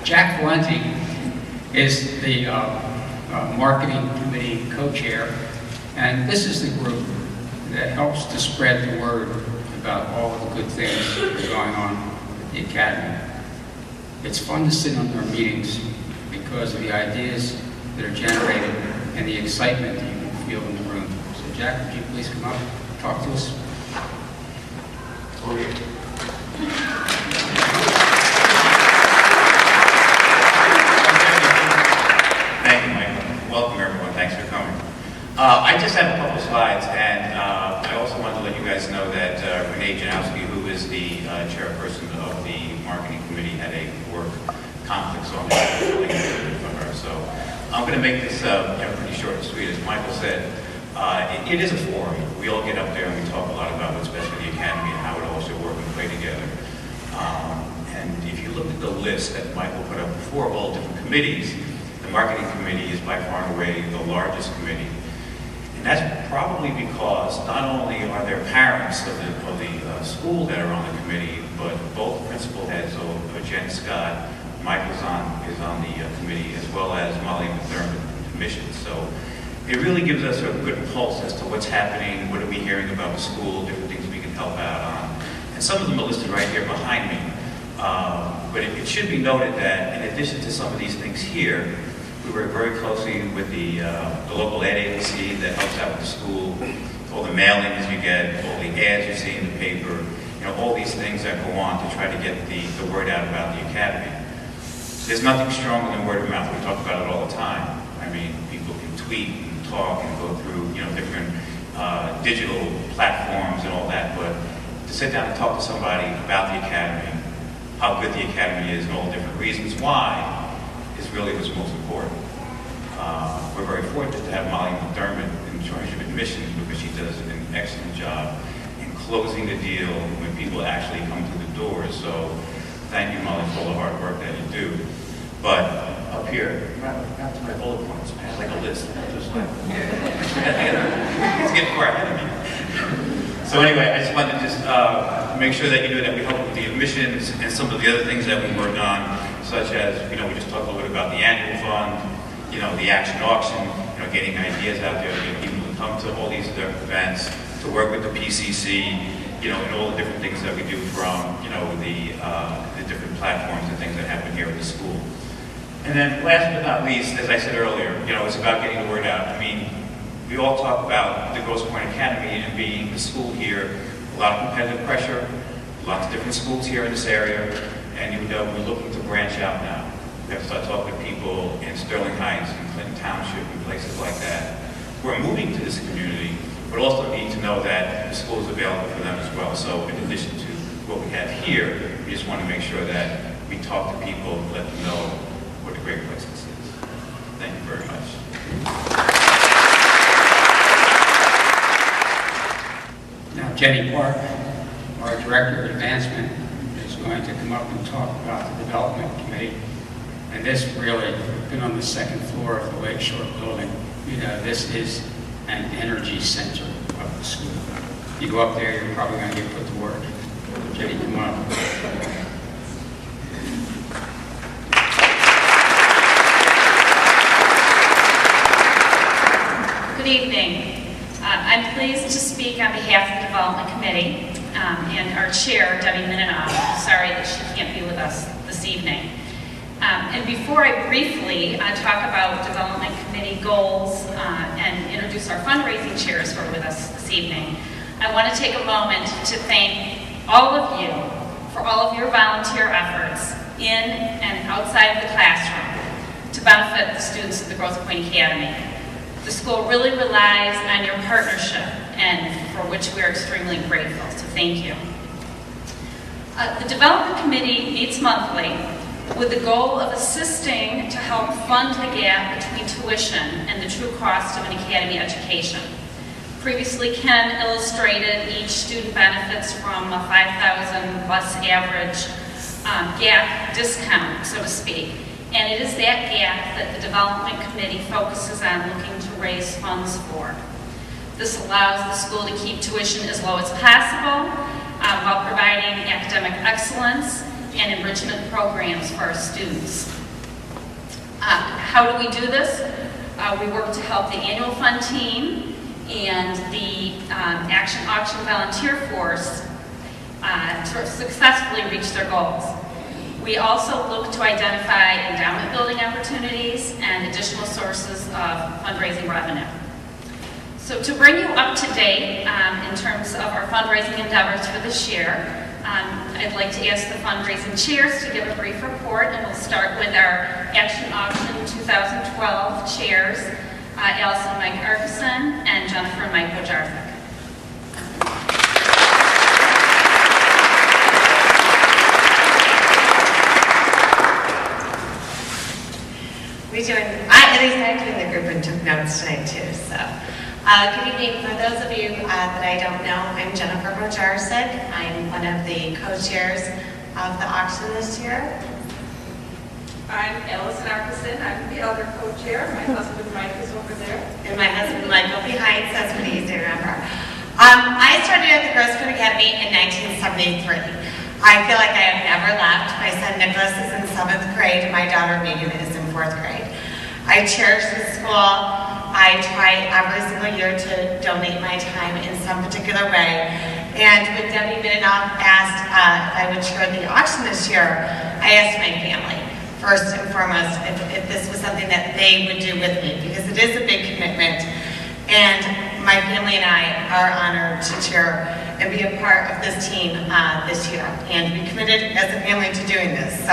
Jack Valenti is the marketing committee co-chair, and this is the group that helps to spread the word about all of the good things that are going on at the Academy. It's fun to sit on their meetings because of the ideas that are generated and the excitement that you can feel in the room. So Jack, would you please come up and talk to us? Thank you, Michael. Welcome, everyone. Thanks for coming. I just have a couple slides, and I also wanted to let you guys know that Renee Janowski, who is the chairperson of the marketing committee, had a work conflict, so I'm really for her. So I'm going to make this pretty short and sweet. As Michael said, it is a forum. We all get up there and we talk a lot about what's best for the Academy and how it all should work and play together. And if you look at the list that Michael put up before of all different committees, the marketing committee is by far and away the largest committee. And that's probably because not only are there parents of the school that are on the committee, but both principal heads, so Jen Scott, Michael is on the committee, as well as Molly McDermott from admissions. So it really gives us a good pulse as to what's happening, what are we hearing about the school, different things we can help out on. And some of them are listed right here behind me. But it should be noted that in addition to some of these things here, we work very closely with the local ad agency that helps out with the school, all the mailings you get, all the ads you see in the paper, all these things that go on to try to get the word out about the Academy. There's nothing stronger than word of mouth. We talk about it all the time. I mean, people can tweet and talk and go through, different digital platforms and all that, but to sit down and talk to somebody about the Academy, how good the Academy is, and all the different reasons why, is really what's most important. We're very fortunate to have Molly McDermott in charge of admissions because she does an excellent job in closing the deal when people actually come through the doors. So thank you, Molly, for all the hard work that you do. But up here, back to my bullet points. I had like a list. It's getting far ahead of me. So anyway, I just wanted to make sure that you knew that we help with the admissions and some of the other things that we work on, such as, we just talked a little bit about the annual fund, the action auction, getting ideas out there, getting people to come to all these different events, to work with the PCC, and all the different things that we do from, the different platforms and things that happen here at the school. And then last but not least, as I said earlier, it's about getting the word out. I mean, we all talk about the Grosse Pointe Academy and being the school here, a lot of competitive pressure, lots of different schools here in this area, and we're looking to branch out now. We have to start talking to people in Sterling Heights and Clinton Township and places like that. We're moving to this community, but also need to know that the school is available for them as well. So in addition to what we have here, we just want to make sure that we talk to people, let them know what a great place this is. Thank you very much. Now Jenny Park, our Director of Advancement, is going to come up and talk about the Development Committee. And this really, been on the second floor of the Lakeshore building. This is an energy center of the school. You go up there, you're probably going to get put to work. Jenny, come on up. Good evening. I'm pleased to speak on behalf of the Development Committee and our chair, Debbie Mininoff. Sorry that she can't be with us this evening. And before I briefly talk about Development Committee goals and introduce our fundraising chairs who are with us this evening, I want to take a moment to thank all of you for all of your volunteer efforts in and outside of the classroom to benefit the students of the Grosse Pointe Academy. The school really relies on your partnership, and for which we are extremely grateful, so thank you. The Development Committee meets monthly with the goal of assisting to help fund the gap between tuition and the true cost of an academy education. Previously, Ken illustrated each student benefits from a $5,000 plus average gap discount, so to speak. And it is that gap that the Development Committee focuses on looking to raise funds for. This allows the school to keep tuition as low as possible while providing academic excellence and enrichment programs for our students. How do we do this? We work to help the annual fund team and the Action Auction volunteer force to successfully reach their goals. We also look to identify endowment building opportunities and additional sources of fundraising revenue. So to bring you up to date in terms of our fundraising endeavors for this year, I'd like to ask the fundraising chairs to give a brief report, and we'll start with our Action Auction 2012 chairs, Allison and Mike Arkeson and Jennifer and Mike Bojarczyk. At least I'm doing the group and took notes tonight too. So, good evening. For those of you that I don't know, I'm Jennifer Bojarczyk. I'm one of the co-chairs of the auction this year. I'm Allison Arkeson. I'm the other co-chair. My husband Mike is over there. And my husband Michael behind, so that's pretty easy to remember. I started at the Grosse Academy in 1973. I feel like I have never left. My son Nicholas is in 7th grade and my daughter Megan is in 4th grade. I cherish the school. I try every single year to donate my time in some particular way. And when Debbie Mininoff asked if I would chair the auction this year, I asked my family, first and foremost, if this was something that they would do with me, because it is a big commitment. And my family and I are honored to chair and be a part of this team this year. And we committed as a family to doing this. So,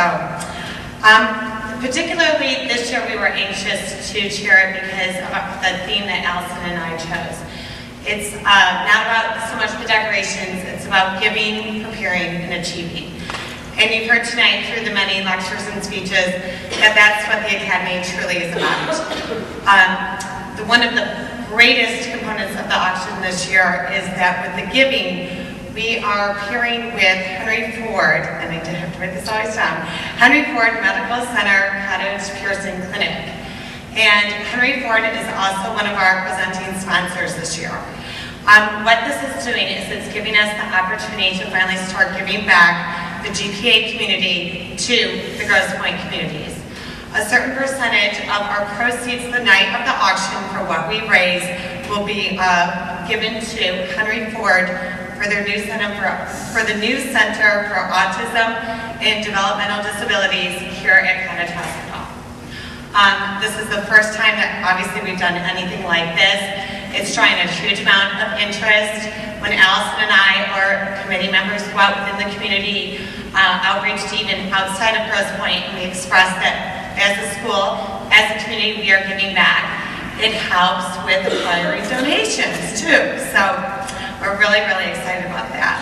particularly this year we were anxious to chair it because of the theme that Allison and I chose. It's not about so much the decorations, it's about giving, preparing, and achieving. And you've heard tonight through the many lectures and speeches that that's what the Academy truly is about. One of the greatest components of the auction this year is that with the giving, we are pairing with Henry Ford, and I did have to write this always down, Henry Ford Medical Center Cottage Piercing Clinic. And Henry Ford is also one of our presenting sponsors this year. What this is doing is it's giving us the opportunity to finally start giving back the GPA community to the Grosse Pointe communities. A certain percentage of our proceeds the night of the auction for what we raise will be given to Henry Ford for their new center for the new Center for Autism and Developmental Disabilities here at Cottage Hospital. This is the first time that obviously we've done anything like this. It's drawing a huge amount of interest. When Allison and I or committee members go out within the community, outreach to even outside of Grosse Pointe, we express that as a school, as a community, we are giving back. It helps with acquiring donations too. So we're really, really excited about that.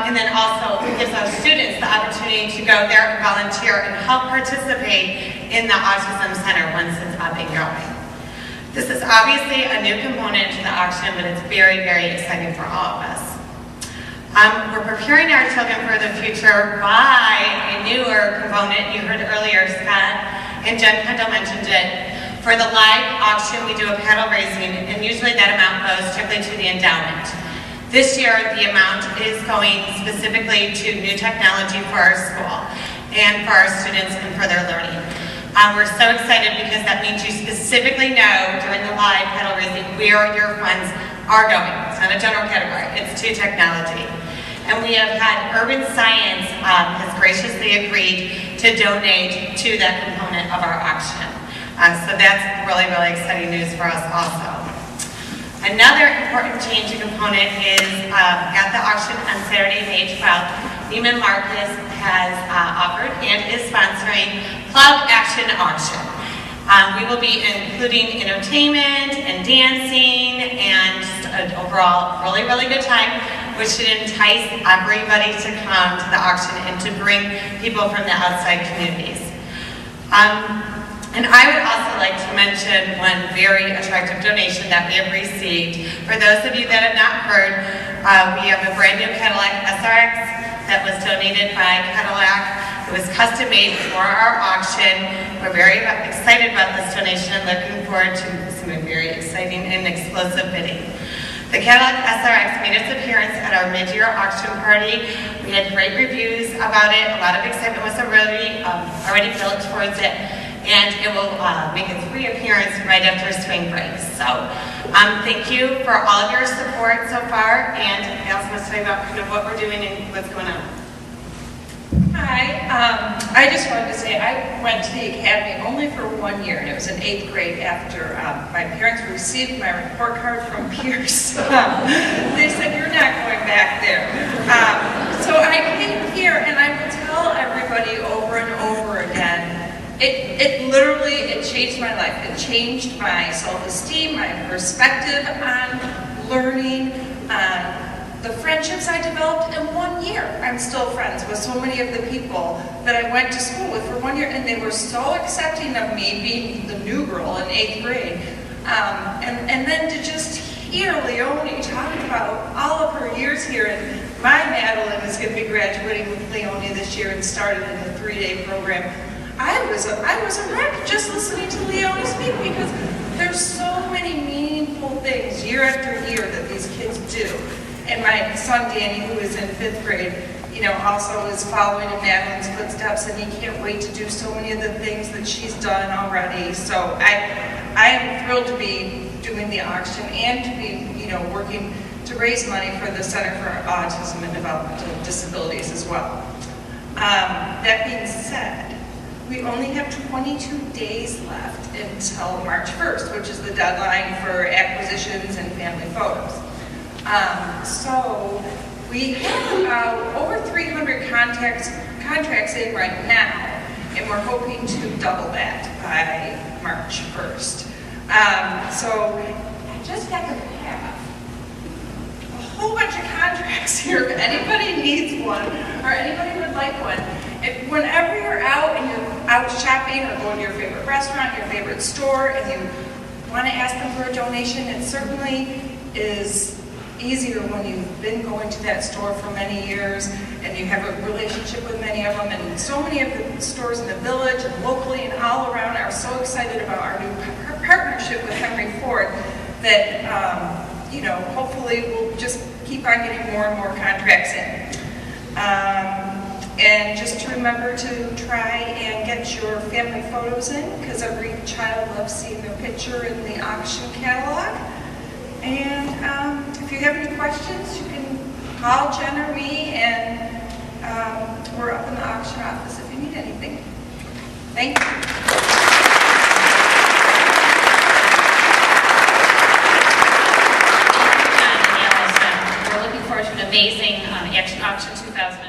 And then also it gives our students the opportunity to go there and volunteer and help participate in the Autism Center once it's up and going. This is obviously a new component to the auction, but it's very, very exciting for all of us. We're preparing our children for the future by a newer component. You heard earlier, Scott and Jen Kendall mentioned it. For the live auction, we do a paddle raising, and usually that amount goes strictly to the endowment. This year, the amount is going specifically to new technology for our school and for our students and for their learning. We're so excited because that means you specifically know during the live paddle raising where your funds are going. It's not a general category, it's to technology. And we have had Urban Science has graciously agreed to donate to that component of our auction. So that's really, really exciting news for us also. Another important change and component is at the auction on Saturday, May 12th, Neiman Marcus has offered and is sponsoring Club Action Auction. We will be including entertainment and dancing and just an overall really, really good time, which should entice everybody to come to the auction and to bring people from the outside communities. And I would also like to mention one very attractive donation that we have received. For those of you that have not heard, we have a brand new Cadillac SRX that was donated by Cadillac. It was custom made for our auction. We're very excited about this donation and looking forward to some very exciting and explosive bidding. The Cadillac SRX made its appearance at our mid-year auction party. We had great reviews about it. A lot of excitement was already built towards it, and it will make its reappearance right after spring break. So thank you for all of your support so far, and I also want to tell you about kind of what we're doing and what's going on. Hi, I just wanted to say I went to the academy only for 1 year, and it was in 8th grade after my parents received my report card from Pierce. They said, you're not going back there. So I came here, and I will tell everybody over and over again, it literally changed my life. It changed my self-esteem, my perspective on learning, the friendships I developed in 1 year. I'm still friends with so many of the people that I went to school with for 1 year, and they were so accepting of me being the new girl in 8th grade. And then to just hear Leonie talk about all of her years here, and my Madeline is going to be graduating with Leonie this year and started in a 3-day program. I was a wreck just listening to Leonie speak, because there's so many meaningful things year after year that these kids do. And my son Danny, who is in 5th grade, also is following in Madeline's footsteps, and he can't wait to do so many of the things that she's done already. So I am thrilled to be doing the auction and to be, working to raise money for the Center for Autism and Developmental Disabilities as well. That being said, we only have 22 days left until March 1st, which is the deadline for acquisitions and family photos. So we have about over 300 contracts in right now, and we're hoping to double that by March 1st. So I just happen to have a whole bunch of contracts here. If anybody needs one, or anybody would like one, whenever you're out and you're out shopping or going to your favorite restaurant, your favorite store, and you want to ask them for a donation, it certainly is easier when you've been going to that store for many years and you have a relationship with many of them. And so many of the stores in the village and locally and all around are so excited about our new partnership with Henry Ford that, hopefully we'll just keep on getting more and more contracts in. And just to remember to try and get your family photos in, because every child loves seeing their picture in the auction catalog. And if you have any questions, you can call Jen or me, and we're up in the auction office if you need anything. Thank you. We're looking forward to an amazing Action Auction 2000.